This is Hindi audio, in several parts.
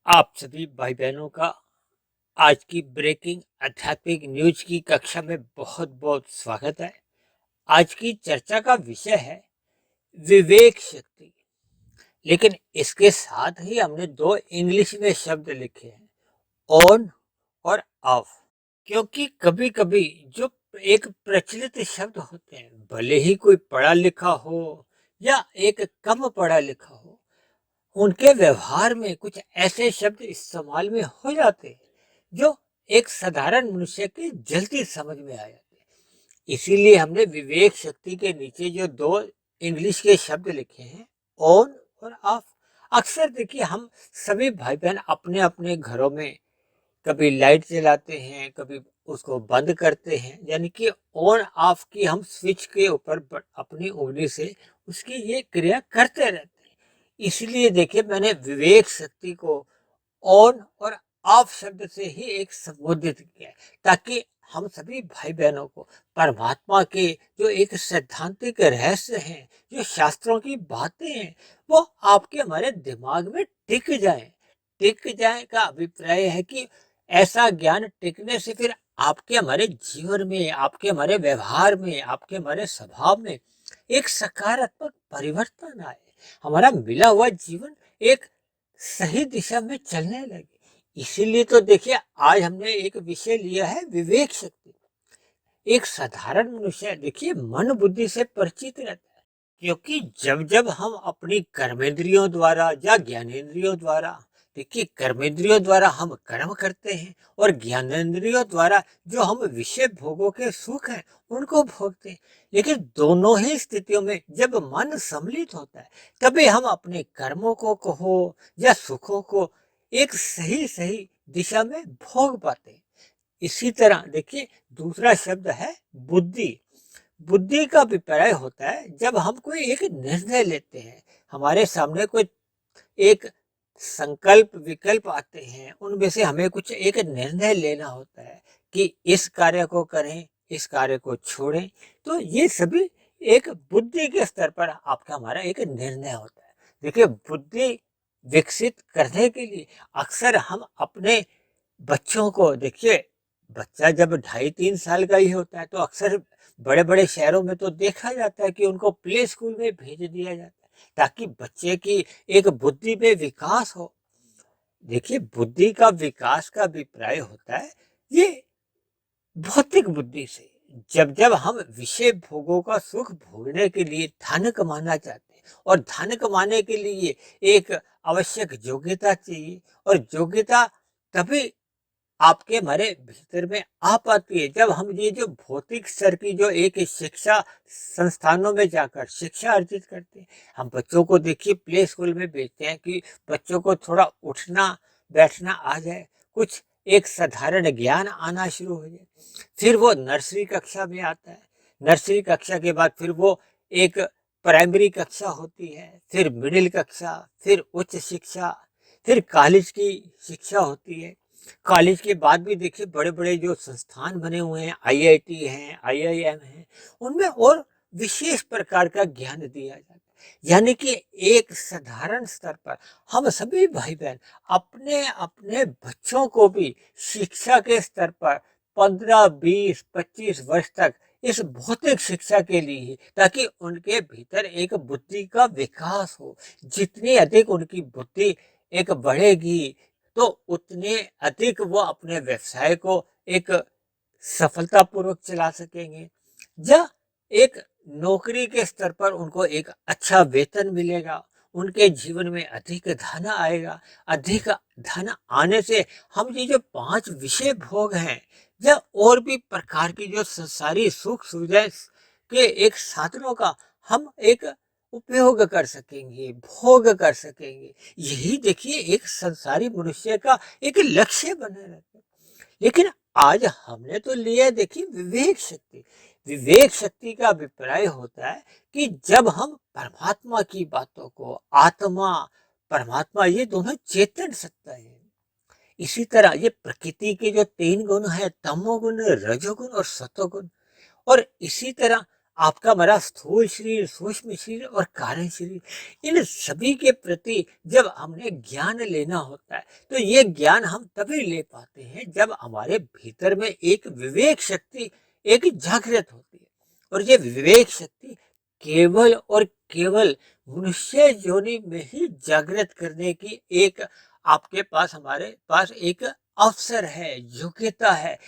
आप सभी भाई बहनों का आज की ब्रेकिंग आध्यात्मिक न्यूज की कक्षा में बहुत बहुत स्वागत है। आज की चर्चा का विषय है विवेक शक्ति। लेकिन इसके साथ ही हमने दो इंग्लिश में शब्द लिखे हैं, ऑन और ऑफ। क्योंकि कभी कभी जो एक प्रचलित शब्द होते हैं, भले ही कोई पढ़ा लिखा हो या एक कम पढ़ा लिखा हो, उनके व्यवहार में कुछ ऐसे शब्द इस्तेमाल में हो जाते हैं जो एक साधारण मनुष्य के जल्दी समझ में आ जाते हैं। इसीलिए हमने विवेक शक्ति के नीचे जो दो इंग्लिश के शब्द लिखे हैं, ऑन और ऑफ। अक्सर देखिए, हम सभी भाई बहन अपने अपने घरों में कभी लाइट जलाते हैं, कभी उसको बंद करते हैं, यानी कि ऑन ऑफ की हम स्विच के ऊपर अपनी उंगली से उसकी ये क्रिया करते रहते हैं। इसलिए देखिए, मैंने विवेक शक्ति को ऑन और ऑफ शब्द से ही एक संबोधित किया है, ताकि हम सभी भाई बहनों को परमात्मा के जो एक सैद्धांतिक रहस्य हैं, जो शास्त्रों की बातें हैं, वो आपके हमारे दिमाग में टिक जाए का अभिप्राय है कि ऐसा ज्ञान टिकने से फिर आपके हमारे जीवन में, आपके हमारे व्यवहार में, आपके हमारे स्वभाव में एक सकारात्मक परिवर्तन आए, हमारा मिला हुआ जीवन एक सही दिशा में चलने लगे। इसीलिए तो देखिए, आज हमने एक विषय लिया है विवेक शक्ति। एक साधारण मनुष्य देखिए मन बुद्धि से परिचित रहता है, क्योंकि जब जब हम अपनी कर्मेंद्रियों द्वारा या ज्ञानेंद्रियों द्वारा, देखिए कर्मेंद्रियों द्वारा हम कर्म करते हैं और ज्ञानेंद्रियों द्वारा जो हम विषय भोगों के सुख हैं उनको भोगते हैं। लेकिन दोनों ही स्थितियों में जब मन सम्मिलित होता है, तभी हम अपने कर्मों को कहो या सुखों को एक सही सही दिशा में भोग पाते हैं। इसी तरह देखिए, दूसरा शब्द है बुद्धि। बुद्धि का अभिप्राय होता है जब हम कोई एक निर्णय लेते हैं, हमारे सामने कोई एक संकल्प विकल्प आते हैं, उनमें से हमें कुछ एक निर्णय लेना होता है कि इस कार्य को करें, इस कार्य को छोड़ें। तो ये सभी एक बुद्धि के स्तर पर आपका हमारा एक निर्णय होता है। देखिए, बुद्धि विकसित करने के लिए अक्सर हम अपने बच्चों को देखिए, बच्चा जब 2.5-3 साल का ही होता है तो अक्सर बड़े बड़े शहरों में तो देखा जाता है कि उनको प्ले स्कूल में भेज दिया जाता है, ताकि बच्चे की एक बुद्धि में विकास हो। देखिए, बुद्धि का विकास का अभिप्राय होता है ये भौतिक बुद्धि से। जब जब हम विषय भोगों का सुख भोगने के लिए धन कमाना चाहते हैं, और धन कमाने के लिए एक आवश्यक योग्यता चाहिए, और योग्यता तभी आपके हमारे भीतर में आ पाती है जब हम ये जो भौतिक स्तर की जो एक शिक्षा संस्थानों में जाकर शिक्षा अर्जित करते हैं। हम बच्चों को देखिए प्ले स्कूल में भेजते हैं कि बच्चों को थोड़ा उठना बैठना आ जाए, कुछ एक साधारण ज्ञान आना शुरू हो जाए। फिर वो नर्सरी कक्षा में आता है, नर्सरी कक्षा के बाद फिर वो एक प्राइमरी कक्षा होती है, फिर मिडिल कक्षा, फिर उच्च शिक्षा, फिर कॉलेज की शिक्षा होती है। कॉलेज के बाद भी देखिए बड़े बड़े जो संस्थान बने हुए हैं, आईआईटी हैं, आईआईएम हैं, उनमें और विशेष प्रकार का ज्ञान दिया जाता है। यानी कि एक साधारण स्तर पर हम सभी भाई बहन अपने अपने बच्चों को भी शिक्षा के स्तर पर 15, 20, 25 वर्ष तक इस भौतिक शिक्षा के लिए, ताकि उनके भीतर एक बुद्धि का विकास हो। जितनी अधिक उनकी बुद्धि एक बढ़ेगी, तो उतने अधिक वो अपने व्यवसाय को एक सफलतापूर्वक चला सकेंगे, या एक नौकरी के स्तर पर उनको एक अच्छा वेतन मिलेगा, उनके जीवन में अधिक धन आएगा। अधिक धन आने से हम ये जो 5 विषय भोग हैं या और भी प्रकार की जो संसारी सुख सुविधाएं के एक साधनों का हम एक उपयोग कर सकेंगे, भोग कर सकेंगे। यही देखिए एक संसारी मनुष्य का एक लक्ष्य बना रहता है। लेकिन आज हमने तो लिया देखिए विवेक शक्ति। विवेक शक्ति का अभिप्राय होता है कि जब हम परमात्मा की बातों को, आत्मा, परमात्मा, ये दोनों चेतन सत्ता है। इसी तरह ये प्रकृति के जो 3 गुण है, तमोगुण, रजोगुण और सतोगुण, और इसी तरह आपका हमारा स्थूल शरीर, सूक्ष्म शरीर और कारण शरीर, इन सभी के प्रति जब हमने ज्ञान लेना होता है तो ये ज्ञान हम तभी ले पाते हैं जब हमारे भीतर में एक विवेक शक्ति एक जागृत होती है। और ये विवेक शक्ति केवल और केवल मनुष्य योनि में ही जागृत करने की एक आपके पास हमारे पास एक अवसर है, योग्यता है।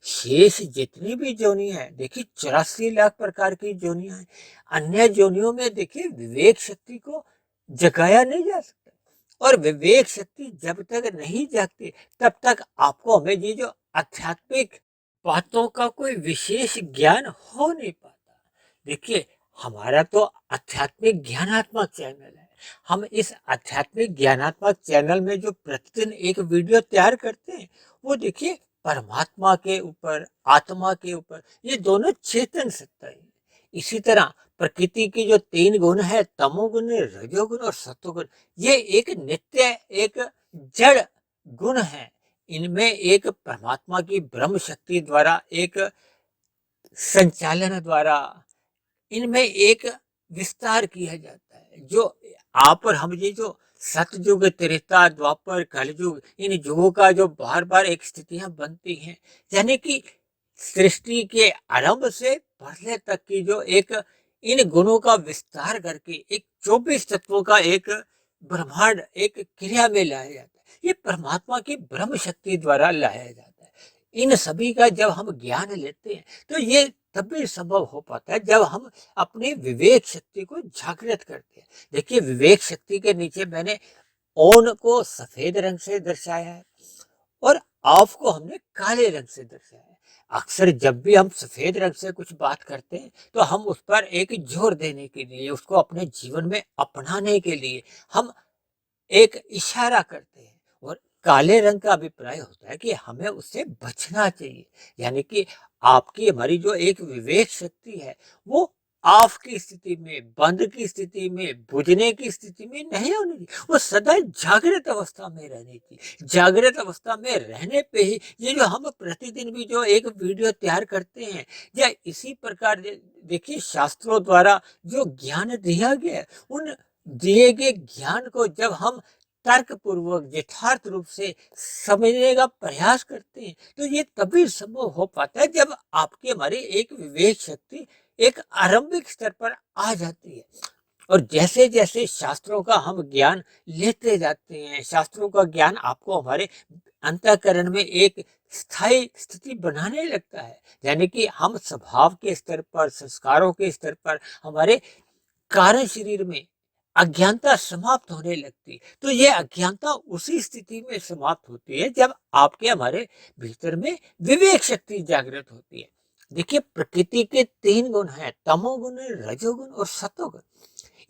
शेष जितनी भी जोनियां हैं, देखिए 84 लाख प्रकार की जोनियां हैं। अन्य जोनियों में देखिए विवेक शक्ति को जगाया नहीं जा सकता। और विवेक शक्ति जब तक नहीं जागती तब तक आपको हमें ये जो आध्यात्मिक बातों का कोई विशेष ज्ञान हो नहीं पाता। देखिए हमारा तो आध्यात्मिक ज्ञानात्मक चैनल है। हम इस आध्यात्मिक ज्ञानात्मक चैनल में जो प्रतिदिन एक वीडियो तैयार करते हैं वो देखिए परमात्मा के ऊपर, आत्मा के ऊपर, ये दोनों चेतन सत्ता है। इसी तरह प्रकृति के जो 3 गुण है, तमोगुण, रजोगुण और सत्वगुण, ये एक नित्य एक जड़ गुण है। इनमें एक परमात्मा की ब्रह्म शक्ति द्वारा एक संचालन द्वारा इनमें एक विस्तार किया जाता है। जो आप और हम ये जो सतयुग, त्रेता, द्वापर, कलयुग, इन युगों का जो बार बार एक स्थितियां बनती हैं, यानी कि सृष्टि के आरंभ से प्रलय तक की जो एक इन गुणों का विस्तार करके एक 24 तत्वों का एक ब्रह्मांड एक क्रिया में लाया जाता है। ये परमात्मा की ब्रह्म शक्ति द्वारा लाया जाता है। इन सभी का जब हम ज्ञान लेते हैं तो ये तभी संभव हो पाता है जब हम अपनी विवेक शक्ति को जागृत करते हैं। देखिए विवेक शक्ति के नीचे मैंने ओन को सफेद रंग से दर्शाया है और ऑफ को हमने काले रंग से दर्शाया है। अक्सर जब भी हम सफेद रंग से कुछ बात करते हैं तो हम उस पर एक जोर देने के लिए, उसको अपने जीवन में अपनाने के लिए हम एक इशारा करते हैं। और काले रंग का अभिप्राय होता है कि हमें उससे बचना चाहिए। यानी कि आपकी हमारी जो एक विवेक शक्ति है वो ऑफ की स्थिति में, बंद की स्थिति में, बुझने की स्थिति में नहीं होनी चाहिए। वो सदा जागृत अवस्था में रहनी चाहिए। जागृत अवस्था में रहने पे ही ये जो हम प्रतिदिन भी जो एक वीडियो तैयार करते हैं या इसी प्रकार देखिए शास्त्रों द्वारा जो ज्ञान दिया गया है, उन दिए गए ज्ञान को जब हम तर्क पूर्वक यथार्थ रूप से समझने का प्रयास करते हैं तो ये तभी संभव हो पाता है जब आपकी हमारी एक विवेक शक्ति एक आरंभिक स्तर पर आ जाती है। और जैसे जैसे शास्त्रों का हम ज्ञान लेते जाते हैं, शास्त्रों का ज्ञान आपको हमारे अंतःकरण में एक स्थायी स्थिति बनाने लगता है। यानी कि हम स्वभाव के स्तर पर, संस्कारों के स्तर पर, हमारे कारण शरीर में अज्ञानता समाप्त होने लगती। तो ये अज्ञानता उसी स्थिति में समाप्त होती है जब आपके हमारे भीतर में विवेक शक्ति जागृत होती है। देखिए प्रकृति के 3 गुण हैं, तमोगुण, रजोगुण और सतोगुण।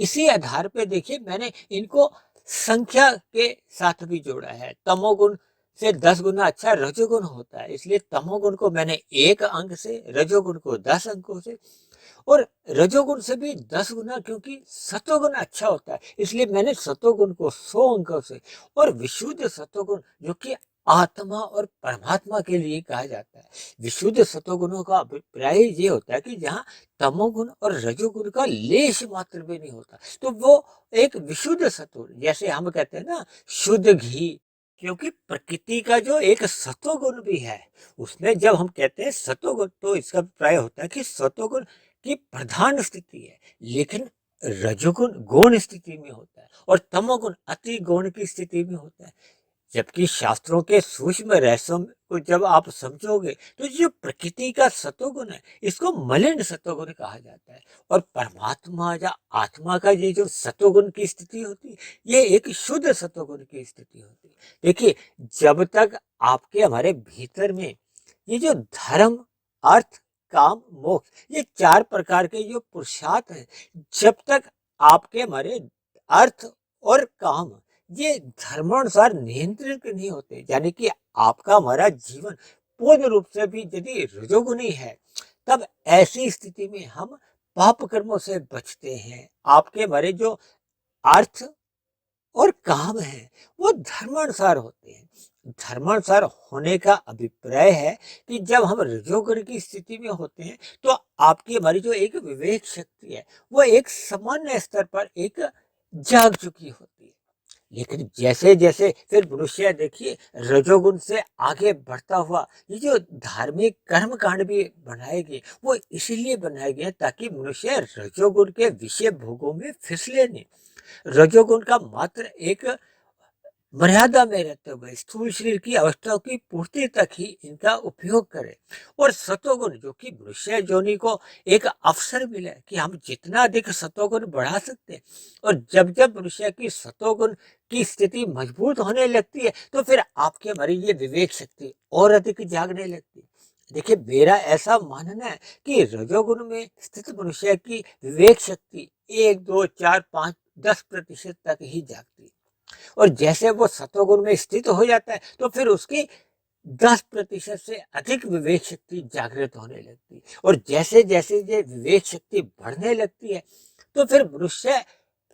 इसी आधार पे देखिए मैंने इनको संख्या के साथ भी जोड़ा है। तमोगुण से 10 गुना अच्छा रजोगुण होता है, इसलिए तमोगुण को मैंने 1 अंक से, रजोगुण को 10 अंकों से और रजोगुण से भी 10 गुना, क्योंकि सतोगुण अच्छा होता है इसलिए मैंने सतोगुण को 100 अंकों से और विशुद्ध सतोगुण जो कि आत्मा और परमात्मा के लिए कहा जाता है। विशुद्ध सतोगुणों का अभिप्राय ये होता है कि जहाँ तमोगुण और रजोगुण का लेश मात्र भी नहीं होता तो वो एक विशुद्ध सतोगुण, जैसे हम कहते हैं ना शुद्ध घी। क्योंकि प्रकृति का जो एक सतोगुण भी है उसमें जब हम कहते हैं सतोगुण तो इसका अभिप्राय होता है कि सतोगुण की प्रधान स्थिति है, लेकिन रजोगुण गौण स्थिति में होता है और तमोगुण अति गौण की स्थिति में होता है। जबकि शास्त्रों के सूक्ष्म रहस्यों को जब आप समझोगे तो जो प्रकृति का सतोगुण है इसको मलिन सतोगुण कहा जाता है और परमात्मा या आत्मा का ये जो सतोगुण की स्थिति होती है ये एक शुद्ध सतोगुण की स्थिति होती है। देखिए जब तक आपके हमारे भीतर में ये जो धर्म, अर्थ, काम, मोक्ष, ये 4 प्रकार के जो पुरुषार्थ हैं, जब तक आपके हमारे अर्थ और काम ये धर्मानुसार नियंत्रित नहीं होते, यानी कि आपका हमारा जीवन पूर्ण रूप से भी यदि रजोगुणी है तब ऐसी स्थिति में हम पाप कर्मों से बचते हैं। आपके हमारे जो अर्थ और काम है वो धर्मानुसार होते हैं। धर्मानुसार होने का अभिप्राय है कि जब हम रजोगुण की स्थिति में होते हैं तो आपकी हमारी जो एक विवेक शक्ति है वो एक सामान्य स्तर पर एक जाग चुकी होती है। लेकिन जैसे जैसे फिर मनुष्य देखिए रजोगुण से आगे बढ़ता हुआ ये जो धार्मिक कर्म कांड भी बनाए गए वो इसीलिए बनाए गए ताकि मनुष्य रजोगुण के विषय भोगों में फिसले नहीं। रजोगुण का मात्र एक मर्यादा में रहते हुए स्थूल शरीर की अवस्थाओं की पूर्ति तक ही इनका उपयोग करें और सतोगुण जो कि मनुष्य योनि को एक अवसर मिले कि हम जितना अधिक सतोगुण बढ़ा सकते हैं और जब जब मनुष्य की सतोगुण की स्थिति मजबूत होने लगती है तो फिर आपके हमारी ये विवेक शक्ति और अधिक जागने लगती है। देखिए मेरा ऐसा मानना है कि रजोगुण में स्थित मनुष्य की विवेक शक्ति 1, 2, 4, 5, 10% तक ही जागती है और जैसे वो सतोगुण में स्थित हो जाता है तो फिर उसकी 10% से अधिक विवेक शक्ति जागृत होने लगती है और जैसे जैसे ये विवेक शक्ति बढ़ने लगती है तो फिर मनुष्य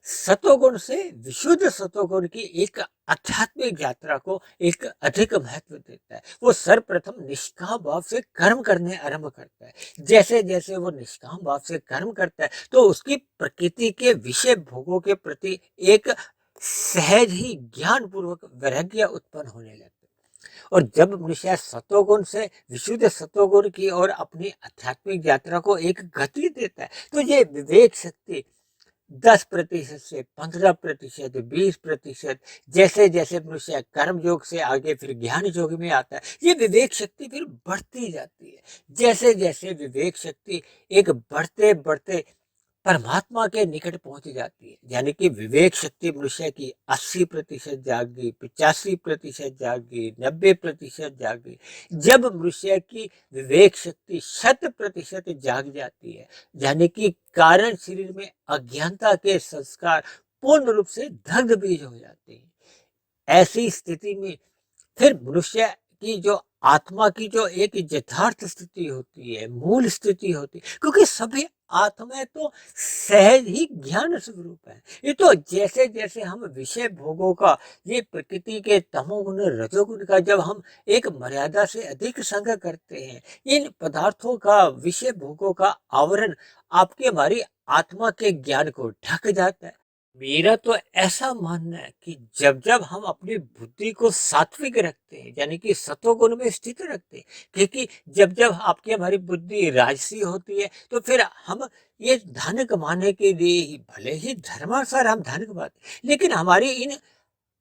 सतोगुण से विशुद्ध सतोगुण की एक आध्यात्मिक यात्रा को एक अधिक महत्व देता है। वो सर्वप्रथम निष्काम भाव से कर्म करने आरंभ करता है। जैसे जैसे वो निष्काम भाव से कर्म करता है तो उसकी प्रकृति के विषय भोगों के प्रति एक सहज ही ज्ञान पूर्वक वैराग्य उत्पन्न होने लगता है और जब मनुष्य सतोगुण से विशुद्ध सतोगुण की ओर अपनी आध्यात्मिक यात्रा को एक गति देता है तो ये विवेक शक्ति 10% से 15%, 20%, जैसे जैसे मनुष्य कर्म योग से आगे फिर ज्ञान योग में आता है ये विवेक शक्ति फिर बढ़ती जाती है। जैसे जैसे विवेक शक्ति एक बढ़ते बढ़ते परमात्मा के निकट पहुंच जाती है यानी कि विवेक शक्ति मनुष्य की 80% जाग गई, 85% जाग गई, 90% जाग गई। जब मनुष्य की विवेक शक्ति 100% जाग जाती है यानी कि कारण शरीर में अज्ञानता के संस्कार पूर्ण रूप से दग्ध बीज हो जाते हैं। ऐसी स्थिति में फिर मनुष्य की जो आत्मा की जो एक यथार्थ स्थिति होती है, मूल स्थिति होती है, क्योंकि सभी आत्माएं तो सहज ही ज्ञान स्वरूप है। ये तो जैसे जैसे हम विषय भोगों का ये प्रकृति के तमोगुण रजोगुण का जब हम एक मर्यादा से अधिक संग करते हैं इन पदार्थों का विषय भोगों का आवरण आपके हमारी आत्मा के ज्ञान को ढक जाता है। मेरा तो ऐसा मानना है कि जब जब हम अपनी बुद्धि को सात्विक रखते हैं यानी कि सतोगुण में स्थित रखते हैं क्योंकि जब जब आपकी हमारी बुद्धि राजसी होती है तो फिर हम ये धन कमाने के लिए ही भले ही धर्मानुसार हम धन कमाते हैं लेकिन हमारी इन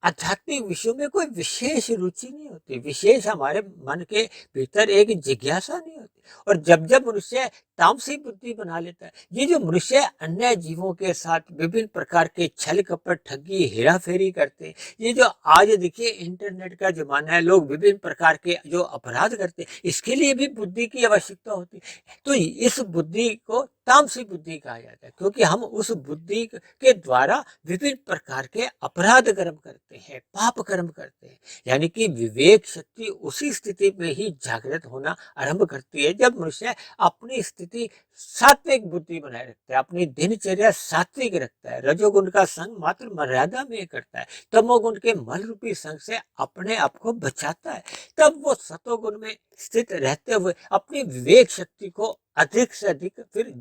आध्यात्मिक विषयों में कोई विशेष रुचि नहीं होती, विशेष हमारे मन के भीतर एक जिज्ञासा नहीं होती और जब जब मनुष्य तामसिक बुद्धि बना लेता है ये जो मनुष्य अन्य जीवों के साथ विभिन्न प्रकार के छल कपट ठगी हेरा फेरी करते हैं ये जो आज देखिए इंटरनेट का जमाना है लोग विभिन्न प्रकार के जो अपराध करते हैं इसके लिए भी बुद्धि की आवश्यकता होती है। तो इस बुद्धि को तामसिक बुद्धि कहा जाता है क्योंकि हम उस बुद्धि के द्वारा विभिन्न प्रकार के अपराध कर्म करते हैं, पाप कर्म करते हैं। यानी कि विवेक शक्ति उसी स्थिति में ही जागृत होना आरंभ करती है जब मनुष्य अपनी स्थिति सात्विक बुद्धि बनाए रखता है, अपनी दिनचर्या सात्विक रखता है, रजोगुण का संग मात्र मर्यादा में करता है, तमोगुण के मल रूपी संग से अपने आप को बचाता है। तब वो सतोगुण में स्थित रहते हुए अपनी विवेक शक्ति को अधिक से अधिक फिर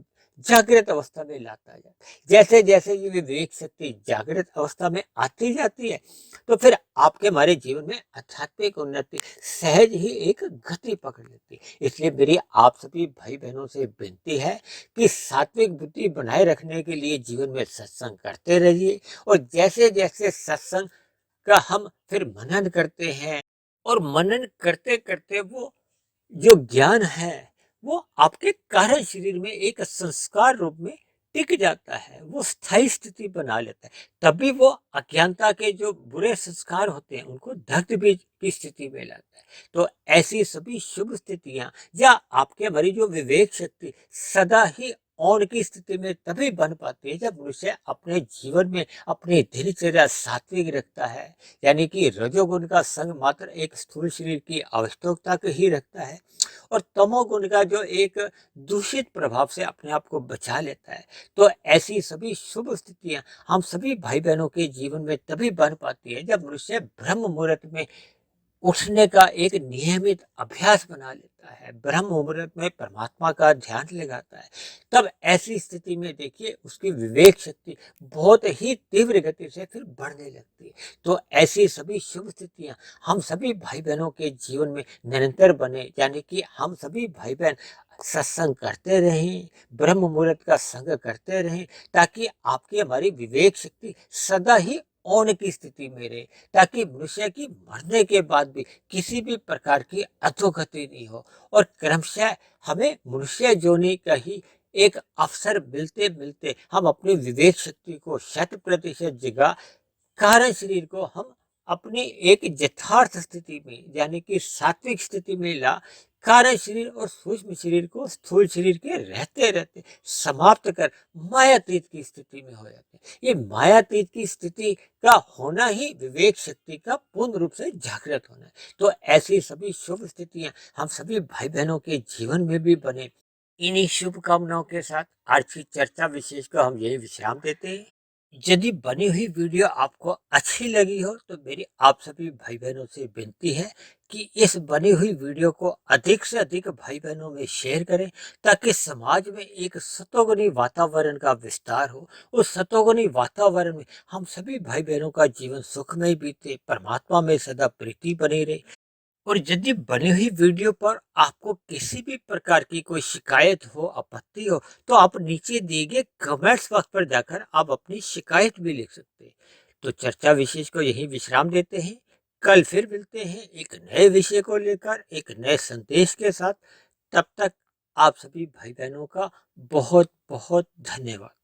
जागृत अवस्था में लाता है। जैसे जैसे ये विवेक शक्ति जागृत अवस्था में आती जाती है तो फिर आपके हमारे जीवन में आध्यात्मिक उन्नति सहज ही एक गति पकड़ लेती है। इसलिए मेरी आप सभी भाई बहनों से विनती है कि सात्विक बुद्धि बनाए रखने के लिए जीवन में सत्संग करते रहिए और जैसे जैसे सत्संग का हम फिर मनन करते हैं और मनन करते करते वो जो ज्ञान है वो आपके कारण शरीर में एक संस्कार रूप में टिक जाता है, वो स्थायी स्थिति बना लेता है। तभी वो अज्ञानता के जो बुरे संस्कार होते हैं उनको दग्ध बीज की स्थिति में लाता है। तो ऐसी सभी शुभ स्थितियां या आपके हमारी जो विवेक शक्ति सदा ही ऑन की स्थिति में तभी बन पाती है जब मनुष्य अपने जीवन में अपनी दिनचर्या सात्विक रखता है यानी कि रजोगुण का संग मात्र एक स्थूल शरीर की आवश्यकता तक ही रखता है और तमोगुण का जो एक दूषित प्रभाव से अपने आप को बचा लेता है। तो ऐसी सभी शुभ स्थितियां हम सभी भाई बहनों के जीवन में तभी बन पाती है जब मनुष्य ब्रह्म मुहूर्त में उठने का एक नियमित अभ्यास बना लेता है, ब्रह्म मुहूर्त में परमात्मा का ध्यान लगाता है, तब ऐसी स्थिति में देखिए उसकी विवेक शक्ति बहुत ही तीव्र गति से फिर बढ़ने लगती है। तो ऐसी सभी शुभ स्थितियां हम सभी भाई बहनों के जीवन में निरंतर बने, यानी कि हम सभी भाई बहन सत्संग करते रहें, ब्रह्म मुहूर्त का संग करते रहें, ताकि आपकी हमारी विवेक शक्ति सदा ही ऑन की स्थिति में रहे, ताकि मनुष्य की मरने के बाद भी किसी भी प्रकार की अधोगति नहीं हो, और क्रमशः हमें मनुष्य जोनि का ही एक अवसर मिलते मिलते हम अपनी विवेक शक्ति को 100% जगा कारण शरीर को हम अपनी एक यथार्थ स्थिति में, यानी कि सात्विक स्थिति में ला कारण शरीर और सूक्ष्म शरीर को स्थूल शरीर के रहते रहते समाप्त कर मायातीत की स्थिति में हो जाते हैं। ये मायातीत की स्थिति का होना ही विवेक शक्ति का पूर्ण रूप से जागृत होना है। तो ऐसी सभी शुभ स्थितियां हम सभी भाई बहनों के जीवन में भी बने, इन्हीं शुभकामनाओं के साथ आज की चर्चा विशेष को हम यही विश्राम देते हैं। यदि बनी हुई वीडियो आपको अच्छी लगी हो तो मेरी आप सभी भाई बहनों से विनती है कि इस बनी हुई वीडियो को अधिक से अधिक भाई बहनों में शेयर करें, ताकि समाज में एक सतोगुनी वातावरण का विस्तार हो। उस सतोगुनी वातावरण में हम सभी भाई बहनों का जीवन सुखमय बीते, परमात्मा में सदा प्रीति बनी रहे। और यदि बनी हुई वीडियो पर आपको किसी भी प्रकार की कोई शिकायत हो, आपत्ति हो, तो आप नीचे दिए गए कमेंट्स बॉक्स पर जाकर आप अपनी शिकायत भी लिख सकते हैं। तो चर्चा विशेष को यही विश्राम देते हैं। कल फिर मिलते हैं एक नए विषय को लेकर, एक नए संदेश के साथ। तब तक आप सभी भाई बहनों का बहुत बहुत धन्यवाद।